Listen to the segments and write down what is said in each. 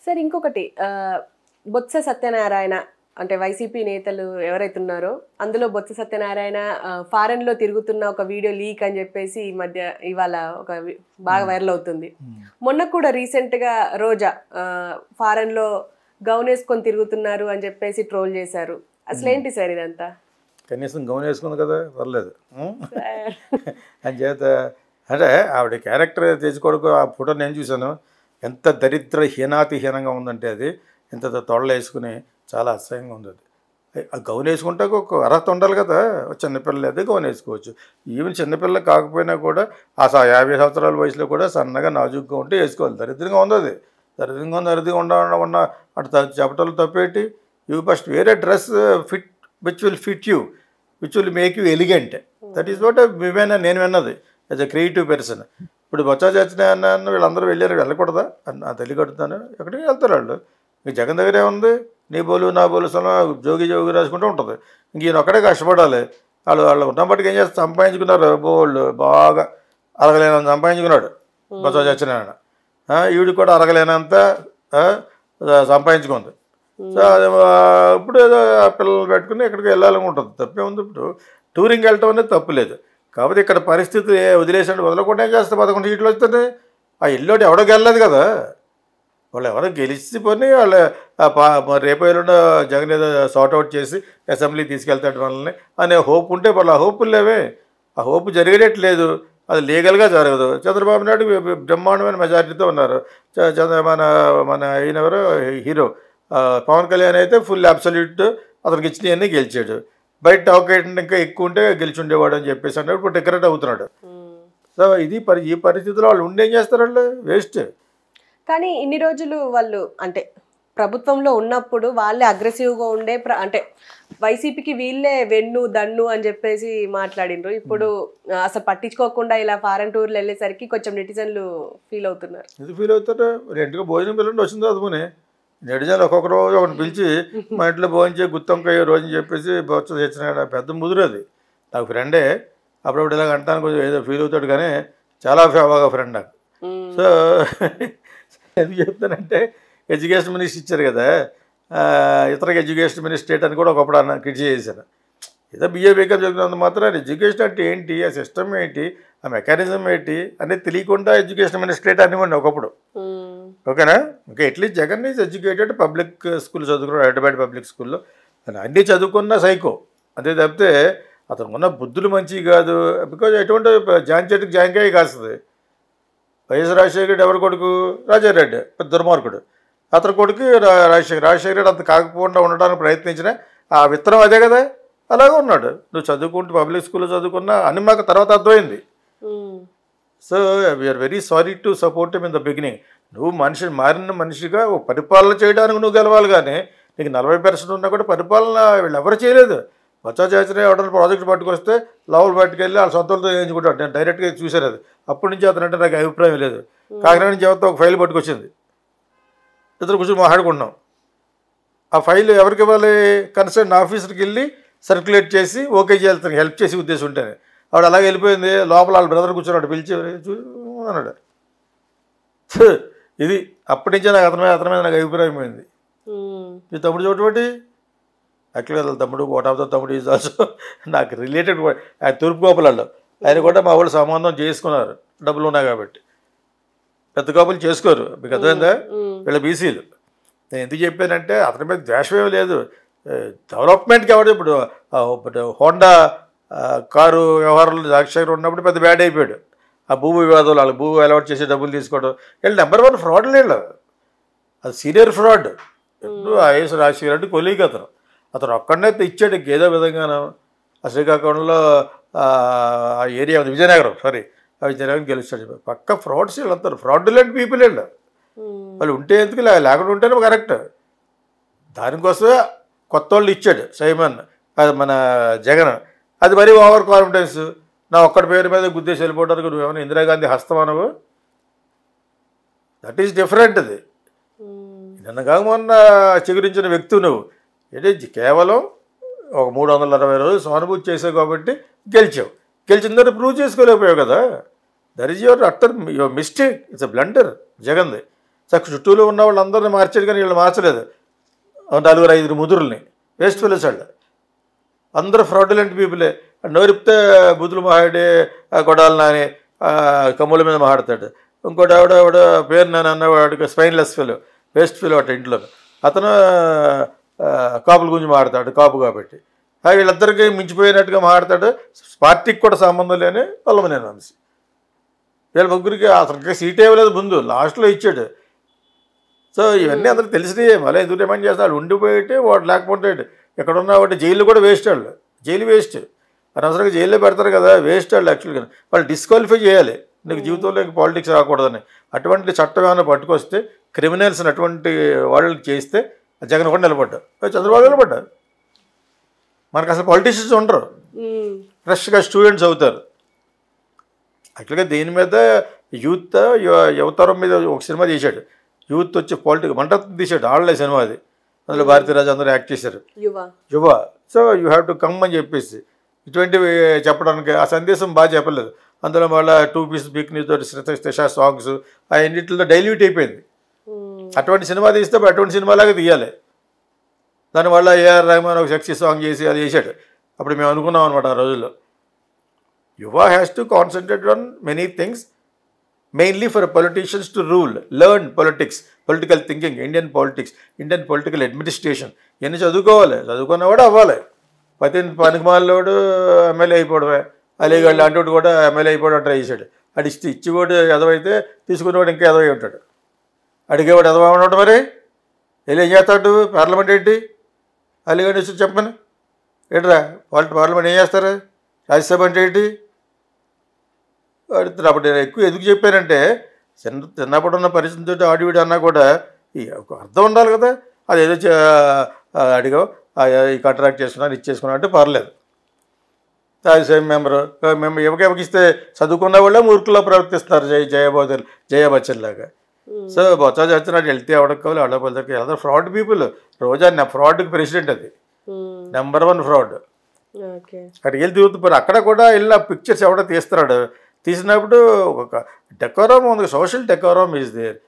Sir ఇంకొకటి బొత్స సత్యనారాయణ అంటే YCP నేతలు ఎవరైతే ఉన్నారో అందులో బొత్స సత్యనారాయణ ఫారెన్ లో తిరుగుతున్న ఒక వీడియో లీక్ అని చెప్పేసి ఈ మధ్య ఇవాళ బాగా వైరల్ అవుతుంది. మొన్న కూడా రీసెంట్ గా రోజా ఫారెన్ లో గౌన్ వేసుకొని తిరుగుతున్నారు అని చెప్పేసి ట్రోల్ చేశారు. అసలు ఏంటి సార్ ఇదంతా? కనీసం గౌన్ వేసుకుంది కదా, పర్లేదు అని చేత. అంటే ఆవిడ క్యారెక్టర్ తెచ్చుకోవడానికి ఆ ఫోటో నేను చూశాను. ఎంత దరిద్ర హీనాతిహీనంగా ఉందంటే అది ఎంత తొడలు వేసుకుని చాలా అసహ్యంగా ఉంది. అది ఆ గౌన్ వేసుకుంటే ఒక అర్హత ఉండాలి కదా. చిన్నపిల్లలు అయితే గౌన్ వేసుకోవచ్చు. ఈవెన్ చిన్నపిల్ల కాకపోయినా కూడా ఆ 50 సంవత్సరాల వయసులో కూడా సన్నగా నాజుగ్గా ఉంటే వేసుకోవాలి. దరిద్రంగా ఉంది అది. దరిద్రంగా ఉన్న అటు చెప్పటలు తప్పేటి. యూ ఫస్ట్ వేరే dress fit which will fit you, which will make you elegant. That is what నేను విన్నది యాజ్ అ క్రియేటివ్ పర్సన్. ఇప్పుడు బొత్స సత్యనారాయణ వీళ్ళందరూ వెళ్ళారు, వెళ్ళకూడదా అని తెలియకడుతాను. ఎక్కడికి వెళ్తారు వాళ్ళు? ఇంక జగన్ దగ్గరే ఉంది. నీ బోలు నా బోలు జోగి రాసుకుంటూ ఉంటుంది. ఇంక ఈయన ఒక్కడే కష్టపడాలి. వాళ్ళు ఉన్నప్పటికీ ఏం చేస్తే సంపాదించుకున్నారు. బోళ్ళు బాగా అరగలేనంత సంపాదించుకున్నాడు బొత్స సత్యనారాయణ. ఈవిడ కూడా అరగలేనంత సంపాదించుకుంది. సో అది ఇప్పుడు ఏదో పిల్లలు పెట్టుకుని ఎక్కడికి వెళ్ళాలనుకుంటుంది. తప్పే ఉంది. ఇప్పుడు టూరింగ్ వెళ్ళటం అనేది తప్పు లేదు. కాబట్టి ఇక్కడ పరిస్థితి వదిలేసాడు. వదలకుండా ఏం చేస్తే 11 సీట్లు వస్తుంది. ఆ ఇల్లు ఎవడో గెలలేదు కదా. వాళ్ళు ఎవరో గెలిచి పోని వాళ్ళు రేపు ఎల్లుండో జగన్ ఏదో సార్ట్అవుట్ చేసి అసెంబ్లీ తీసుకెళ్తాడు వాళ్ళని అనే హోప్ ఉంటే వాళ్ళు ఆ హోపులు లేవే. ఆ హోప్ జరిగేటట్లేదు. అది లీగల్గా జరగదు. చంద్రబాబు నాయుడు బ్రహ్మాండమైన మెజారిటీతో ఉన్నారు. మన ఈయనెవరో హీరో పవన్ కళ్యాణ్ అయితే ఫుల్ అబ్సల్యూట్ అతనికి ఇచ్చినవన్నీ గెలిచాడు. బయట టాకెట్ ఇంకా ఎక్కువ ఉంటే గెలిచి ఉండేవాడు అని చెప్పేసి అన్నాడు. ఇప్పుడు టికెట్ అవుతున్నాడు. సో ఇది ఈ పరిస్థితుల్లో వాళ్ళు ఉండి ఏం చేస్తారు? వాళ్ళు వేస్ట్. కానీ ఇన్ని రోజులు వాళ్ళు అంటే ప్రభుత్వంలో ఉన్నప్పుడు వాళ్ళే అగ్రెసివ్గా ఉండే అంటే వైసీపీకి వీళ్ళే వెన్ను దన్ను అని చెప్పేసి మాట్లాడిండ్రు. ఇప్పుడు అసలు పట్టించుకోకుండా ఇలా ఫారెన్ టూర్లు వెళ్ళేసరికి కొంచెం నెటిజన్లు ఫీల్ అవుతున్నారు. ఇది ఫీల్ అవుతారు. ఇంటికి భోజనం పిల్లలు వచ్చింది అదుముని నెటిజన్లు ఒక్కొక్క రోజు ఒకటి పిలిచి మా ఇంట్లో భోజనం గుత్తొంకాయ రోజు అని చెప్పేసి బొత్స తెచ్చినాడు. పెద్ద ముదురు అది. నాకు ఫ్రెండే. అప్పుడప్పుడు ఇలాగ అంటాను కొంచెం ఏదో ఫీల్ అవుతాడు కానీ చాలా బాగా ఫ్రెండ్ నాకు. సో ఎందుకు చెప్తానంటే ఎడ్యుకేషన్ మినిస్టర్ ఇచ్చారు కదా, ఇతర ఎడ్యుకేషన్ మినిస్ట్రేట్ అని కూడా ఒకప్పుడు క్రిటిసైజ్ చేశాను. ఏదో బీఏబీకం చదివినంత మాత్రం ఎడ్యుకేషన్ అంటే ఏంటి, ఆ సిస్టమ్ ఏంటి, ఆ మెకానిజం ఏంటి అనేది తెలియకుండా ఎడ్యుకేషన్ మినిస్ట్రేట్ అనివ్వండి ఒకప్పుడు. ఓకేనా? ఇంకా at least Jagan is educated. Public school చదువుకున్నాడు, హైదరాబాద్ పబ్లిక్ స్కూల్లో. అన్నీ చదువుకున్న సైకో. అదే తప్పితే అతను ఉన్న బుద్ధులు మంచివి కాదు. బికాజ్ ఎటువంటి జాన్ చెట్టుకి జాంకాయ కాస్తుంది. వైఎస్ రాజశేఖర రెడ్డి ఎవరి కొడుకు? రాజారెడ్డి పెద్ద దుర్మార్గుడు. అతని కొడుకు రాజశేఖర రెడ్డి అంత కాకపోకుండా ఉండడానికి ప్రయత్నించిన ఆ విత్తనం అదే కదా, అలాగే ఉన్నాడు. నువ్వు చదువుకుంటూ పబ్లిక్ స్కూల్లో చదువుకున్నా అని మాకు తర్వాత అర్థమైంది. So we are very sorry to support him in the beginning. నువ్వు మారిన మనిషిగా పరిపాలన చేయడానికి నువ్వు గెలవాలి కానీ నీకు 40% ఉన్నా కూడా పరిపాలన వీళ్ళు ఎవరు చేయలేదు. బొత్స సత్యనారాయణ ఎవరైనా ప్రాజెక్ట్ పట్టుకొస్తే లోపల పట్టుకెళ్ళి వాళ్ళ సొంతలతో చేయించుకుంటాడు. నేను డైరెక్ట్గా చూశాను అది. అప్పటి నుంచి అతనంటే నాకు అభిప్రాయం లేదు. కాకినాడ నుంచి ఎవరితో ఒక ఫైల్ పట్టుకొచ్చింది. ఇద్దరు కూర్చొని మాట్లాడుకుంటున్నాం. ఆ ఫైల్ ఎవరికి ఇవ్వాలి? కన్సర్న్ ఆఫీసర్కి వెళ్ళి సర్క్యులేట్ చేసి ఓకే చేయాలి, తనకి హెల్ప్ చేసి ఉద్దేశం ఉంటేనే. ఆవిడ అలాగే వెళ్ళిపోయింది. లోపల వాళ్ళ బ్రదర్ కూర్చున్నాడు, పిలిచి అన్నాడు. ఇది అప్పటి నుంచే నాకు అతని మీద నాకు అభిప్రాయం పోయింది. ఈ తమ్ముడు చోటు యాక్చువల్గా వాళ్ళ తమ్ముడు వాట్ ఆఫ్ ద తమ్ముడు ఈజ్ ఆల్సో నాకు రిలేటెడ్. ఆయన తూర్పుగోపాలలో ఆయన కూడా మా వాళ్ళు సంబంధం చేసుకున్నారు, డబ్బులు ఉన్నాయి కాబట్టి. పెద్ద కోపలు చేసుకోరు. మీకు అర్థమైందా? వీళ్ళ బీసీలు. నేను ఎందుకు చెప్పానంటే అతని మీద ద్వేషమేమి లేదు. డెవలప్మెంట్కి ఎవరు ఇప్పుడు హోండా కారు వ్యవహారాలు రాజశేఖర్ ఉన్నప్పుడు పెద్ద బ్యాడ్ అయిపోయాడు. ఆ భూ వివాదాలు, వాళ్ళు భూ అలవాటు చేసి డబ్బులు తీసుకోవడం, వీళ్ళు నెంబర్ 1 ఫ్రాడ్ వీళ్ళు. అది సీనియర్ ఫ్రాడ్. ఎప్పుడు ఐఎస్ రాజశేఖర్ రెడ్డి కొలీగ్ అతను ఒక్కడనైతే ఇచ్చాడు ఏదో విధంగాను. ఆ శ్రీకాకుళంలో ఆ ఏరియా విజయనగరం ఆ విజయనగరం గెలుస్తాడు. పక్క ఫ్రాడ్స్ వీళ్ళు అంటారు. ఫ్రాడ్యులెంట్ పీపుల్ వీళ్ళు. వాళ్ళు ఉంటే ఎందుకు, లేకుండా ఉంటేనే కరెక్ట్. దానికోసమే కొత్త వాళ్ళు ఇచ్చాడు సైమన్, అది మన జగన్. అది మరీ ఓవర్ కాన్ఫిడెన్స్. నా ఒక్కడి పేరు మీద గుద్దేసి వెళ్ళిపోవడానికి నువ్వు ఏమైనా ఇందిరాగాంధీ హస్తమానవు? That is different. అది నిన్నగా మొన్న చిగురించిన వ్యక్తి నువ్వు. ఏంటి కేవలం ఒక 360 రోజులు సానుభూతి చేసావు కాబట్టి గెలిచావు. గెలిచిన తర్వాత ప్రూవ్ చేసుకోలేకపోయావు కదా. That is your utter your mistake. It's a blunder జగన్ది. సో చుట్టూలో ఉన్న వాళ్ళందరినీ మార్చాడు, కానీ వీళ్ళు మార్చలేదు. 4-5 ముదురుల్ని వేస్ట్ ఫెలోస్ వాళ్ళు అందరూ ఫ్రాడ్యులెంట్ పీపులే. నోరిపితే బుద్ధులు మాట్లాడి గొడవలు నాని కమ్ముల మీద మాట్లాడతాడు. ఇంకోటి ఆవిడ పేరు నేను అన్నవాడికి స్పైన్లెస్ ఫెలో, వేస్ట్ ఫెలో అట ఇంట్లో. అతను కాపుల గురించి మాట్లాడతాడు, కాపు కాబట్టి. వీళ్ళిద్దరికీ మించిపోయినట్టుగా మాట్లాడతాడు. పార్టీకి కూడా సంబంధం లేని వల్లభనేని వంశీ. వీళ్ళ ముగ్గురికి అతనికి సీట్ ఇవ్వలేదు, ముందు లాస్ట్లో ఇచ్చాడు. సో ఇవన్నీ అందరికి తెలిసినాయే. మళ్ళీ ఎందుకు డిమాండ్ చేస్తాడు? ఉండిపోయేటి వాడు లేకపోతే ఎక్కడున్నా వాటి జైలు కూడా వేస్ట్ వాళ్ళు. జైలు వేస్ట్, అనవసరంగా జైల్లో పెడతారు కదా, వేస్ట్ వాళ్ళు. యాక్చువల్గా వాళ్ళు డిస్క్వాలిఫై చేయాలి, నీకు జీవితంలో పాలిటిక్స్ రాకూడదని. అటువంటి చట్టం ఏమైనా పట్టుకొస్తే క్రిమినల్స్ని అటువంటి వాళ్ళు చేస్తే జగన్ కూడా నిలబడ్డాడు, చంద్రబాబు నిలబడ్డారు. మనకు అసలు పాలిటిషియన్స్ ఉండరు, ఫ్రెష్గా స్టూడెంట్స్ అవుతారు. యాక్చువల్గా దీని మీద యూత్ యువతరం మీద ఒక సినిమా తీశాడు, యూత్ వచ్చి పాలిటిక్స్ మంట తీశాడు, ఆడలే సినిమా అది. అందులో భారతీరాజు అందరూ యాక్ట్ చేశారు, యువ. So you have to come అని చెప్పేసి ఇటువంటివి చెప్పడానికి ఆ సందేశం బాగా చెప్పలేదు. అందులో మళ్ళీ 2 పీస్ బిక్నీతో త్రిషా సాంగ్స్ ఆ ఎన్నింటిలో డైల్యూట్ అయిపోయింది. అటువంటి సినిమా తీస్తే అటువంటి సినిమాలాగా తీయాలి. దానివల్ల ఏఆర్ రెహమాన్ ఒక సెక్సీ సాంగ్ చేసి అది చేశాడు. అప్పుడు మేము అనుకున్నాం అనమాట ఆ రోజుల్లో. యువ has to concentrate on many things, mainly for politicians to rule, learn politics, political thinking, Indian politics, Indian political administration. ఇవన్నీ చదువుకోవాలి, చదువుకున్నవాడు అవ్వాలి. పనికిమాలోడు ఎమ్మెల్యే అయిపోవడమే, అలీగఢ్ లాంటి కూడా ఎమ్మెల్యే అయిపోవడం ట్రై చేశాడు. అది ఇచ్చివాడు ఎదవైతే తీసుకునేవాడు ఇంకా ఎదవై ఉంటాడు, అడిగేవాడు ఎదవ ఉంటాడు. మరి వెళ్ళి ఏం చేస్తాడు? పార్లమెంట్ ఏంటి? అలీగఢ్ వచ్చి చెప్పని ఏంట్రా పార్లమెంట్ ఏం చేస్తారు? రాజ్యసభ అంటే ఏంటి అడుగుతారు. అప్పుడు నేను ఎక్కువ ఎందుకు చెప్పానంటే చిన్నప్పుడు ఉన్న పరిస్థితితో ఆడివిడి అన్నా కూడా ఒక అర్థం ఉండాలి కదా. అది ఏదో అడిగావు, ఈ కాంట్రాక్ట్ చేసుకున్నాను ఇచ్చేసుకున్నా అంటే పర్లేదు. రాజ్యసభ మేము ఎవరికిస్తే చదువుకున్న వాళ్ళే మూర్ఖుల్లో ప్రవర్తిస్తారు, జయ బచ్చన్ లాగా. సో బొత్స సత్యనారాయణ వెళ్తే ఎవరికి కావాలి వాళ్ళకి అందరూ ఫ్రాడ్ పీపుల్. రోజా ఫ్రాడ్కి ప్రెసిడెంట్, అది నెంబర్ 1 ఫ్రాడ్. అక్కడికి వెళ్ళి తిరుగుతున్నారు. అక్కడ కూడా వెళ్ళిన పిక్చర్స్ ఎవడో తీస్తున్నాడు, తీసినప్పుడు ఒక డెకోరం ఉంది, సోషల్ డెకోరం ఈజ్ దేర్.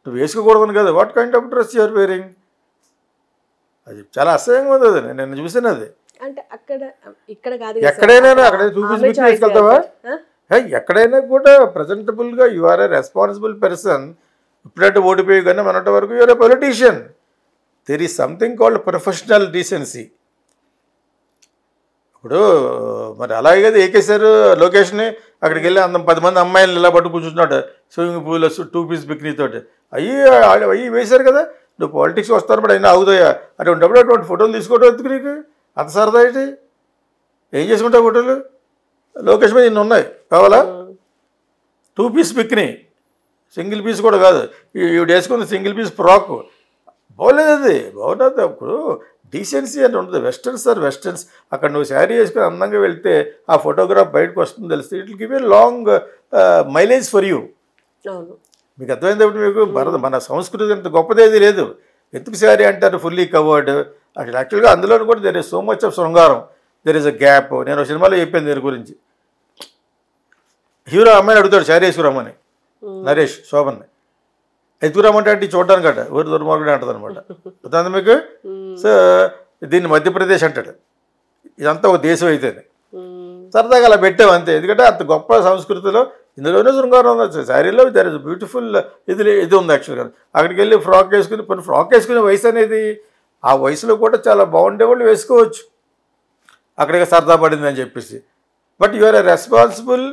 నువ్వు వేసుకోకూడదు కదా. What kind of dress you are wearing? అది చాలా అసహ్యంగా ఉంది. అది నేను చూసాను. అది అంటే అక్కడ ఇక్కడ కాదు, ఎక్కడైనా అక్కడ తీసుకెళ్తావా? ఎక్కడైనా కూడా ప్రజెంటబుల్గా you are a responsible person. ఇప్పుడంటే ఓడిపోయి కానీ మనటి వరకు you are a politician. There is something called professional decency. ఇప్పుడు మరి అలాగే కదా ఏకేశారు లొకేషన్ని. అక్కడికి వెళ్ళి 10 మంది అమ్మాయిలు ఇలా పట్టు కూర్చుంటున్నాడు స్విమ్మింగ్ పూల్ 2 పీస్ బిక్నీతోటి. అవి వేశారు కదా. నువ్వు పాలిటిక్స్ వస్తారు బట్ అయినా అవుతాయా? అటువంటిప్పుడు అటువంటి ఫోటోలు తీసుకోవడం ఎందుకు నీకు అంత సరదా ఏంటి? ఏం చేసుకుంటావు ఫోటోలు? లొకేషన్ మీద ఇన్ని ఉన్నాయి, కావాలా? 2 పీస్ బిక్నీ, సింగిల్ పీస్ కూడా కాదు. ఇవి వేసుకుంది సింగిల్ పీస్ ఫ్రాక్. బాగోలేదు, అది బాగుంటుంది. అప్పుడు డీసెన్సీ అని ఉంటుంది. Westerns are westerns. అక్కడ నువ్వు శారీ వేసుకుని అందంగా వెళ్తే ఆ ఫోటోగ్రాఫ్ బయటకు వస్తుంది తెలిస్తే it will give a long mileage for you. మీకు అర్థమైంది. మీకు మన సంస్కృతి అంత గొప్పదేది లేదు. ఎందుకు శారీ అంటారు ఫుల్లీ కవర్డ్? అసలు యాక్చువల్గా అందులో కూడా there is so much of శృంగారం, దెర్ ఇస్ అ గ్యాప్. నేను ఒక సినిమాలో చెప్పాను దీని గురించి. హీరో అమ్మాయిని అడుగుతాడు శారీ వేసుకురమ్మని, నరేష్ శోభన్ని. ఎత్తుకురమ్మంటే అంటే చూడడానికి అట ఊరి దుర్మార్గుడే అంటుంది అనమాట. అర్థం మీకు? సో దీన్ని మధ్యప్రదేశ్ అంటాడు. ఇదంతా ఒక దేశం అయితే సరదాగా అలా పెట్టావు అంతే. ఎందుకంటే అంత గొప్ప సంస్కృతిలో ఇందులోనే శృంగారం ఉంది. శారీలో దర్ ఇస్ బ్యూటిఫుల్ ఇది ఉంది యాక్చువల్గా. అక్కడికి వెళ్ళి ఫ్రాక్ వేసుకునే వయసు అనేది ఆ వయసులో కూడా చాలా బాగుండేవాళ్ళు వేసుకోవచ్చు. అక్కడికి సరదా పడింది అని చెప్పేసి. But you are a responsible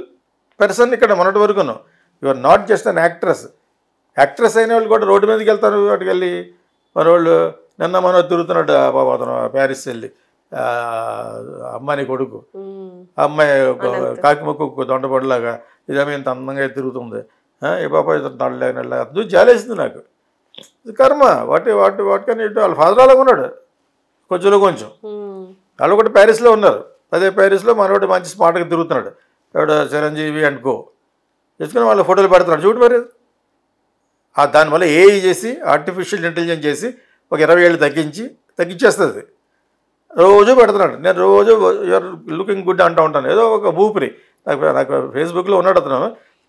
person. ఇక్కడ మొన్నటి వరకును you are not just an actress. Actress అయిన వాళ్ళు కూడా రోడ్డు మీదకి వెళ్తారు. వాటికి వెళ్ళి మనోళ్ళు మన తిరుగుతున్నాడు బాబు, అతను ప్యారిస్ వెళ్ళి అమ్మాయి కొడుకు, అమ్మాయి కాకిముక్కు దొండపడిలాగా ఇదేమో ఇంత అందంగా తిరుగుతుంది. ఏ బాబా నల్లగా చూసి జాలేసింది నాకు. ఇది కర్మ. వాటికని వాళ్ళ ఫాదర్ అలాగా ఉన్నాడు కొంచెం. వాళ్ళు కూడా ప్యారిస్లో ఉన్నారు. అదే ప్యారిస్లో మనోడు మంచి స్మార్ట్గా తిరుగుతున్నాడు. ఎవడ చిరంజీవి అండ్ కో తెచ్చుకుని వాళ్ళ ఫోటోలు పెడుతున్నాడు. చూడు మరి దానివల్ల ఏఐ చేసి ఆర్టిఫిషియల్ ఇంటెలిజెన్స్ చేసి ఒక 20 ఏళ్ళు తగ్గించేస్తుంది. రోజు పెడుతున్నాడు. నేను రోజు యూఆర్ లుకింగ్ గుడ్ అంటూ ఉంటాను. ఏదో ఒక ఊపిరి. నాకు ఫేస్బుక్లో ఉన్నాడు అతను.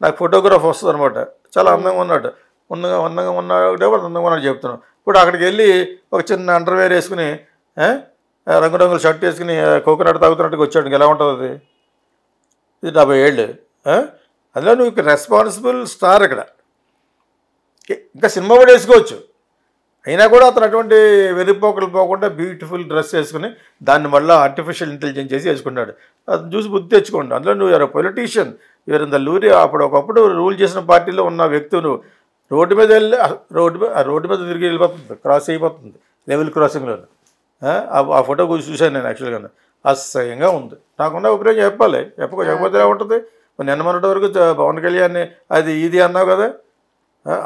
నాకు ఫోటోగ్రాఫ్ వస్తుంది అనమాట. చాలా అందంగా ఉన్నాడు. ఉన్నగా ఉన్నాడే వాళ్ళు ఉన్నగా ఉన్నాడు చెప్తున్నాం. ఇప్పుడు అక్కడికి వెళ్ళి ఒక చిన్న అండర్వేర్ వేసుకుని రంగురంగుల షర్ట్ వేసుకుని కోకోనట్ తాగుతున్నట్టుగా వచ్చాడు. ఎలా ఉంటుంది అది? ఇది 70 ఏళ్ళు. అందులో నువ్వు రెస్పాన్సిబుల్ స్టార్ ఇక్కడ. ఇంకా సినిమా కూడా వేసుకోవచ్చు, అయినా కూడా అతను అటువంటి వెరిపోకలు పోకుండా బ్యూటిఫుల్ డ్రెస్ వేసుకుని దాన్ని మళ్ళీ ఆర్టిఫిషియల్ ఇంటెలిజెన్స్ చేసి వేసుకున్నాడు. అది చూసి బుద్ధి తెచ్చుకోండి. అందులో నువ్వు ఎవరు పొలిటీషియన్, ఎవరు ఇంత లూరి ఒకప్పుడు రూల్ చేసిన పార్టీలో ఉన్న వ్యక్తి నువ్వు రోడ్డు మీద వెళ్ళి రోడ్డు మీద తిరిగి వెళ్ళిపోతుంది, క్రాస్ అయిపోతుంది లెవెల్ క్రాసింగ్లో. ఆ ఫోటో చూశాను నేను యాక్చువల్గా. అసహ్యంగా ఉంది. నాకున్న అభిప్రాయం చెప్పకపోతే ఎలా ఉంటుంది? నిన్న మొన్నటి వరకు పవన్ కళ్యాణ్ అది ఇది అన్నావు కదా.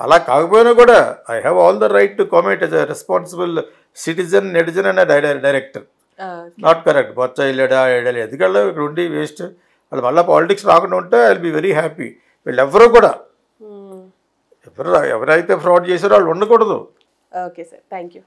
అలా కాకపోయినా కూడా I have all the right to comment as a responsible citizen, netizen and director. Not correct. Botsa వెళ్ళాడా ఎందుకల్లా ఇక్కడ ఉండి వేస్ట్. వాళ్ళు మళ్ళీ పాలిటిక్స్ రాకుండా ఉంటే I will be very happy. వీళ్ళెవ్వరూ కూడా ఎవరైతే ఫ్రాడ్ చేశారో వాళ్ళు ఉండకూడదు. Okay sir, thank you.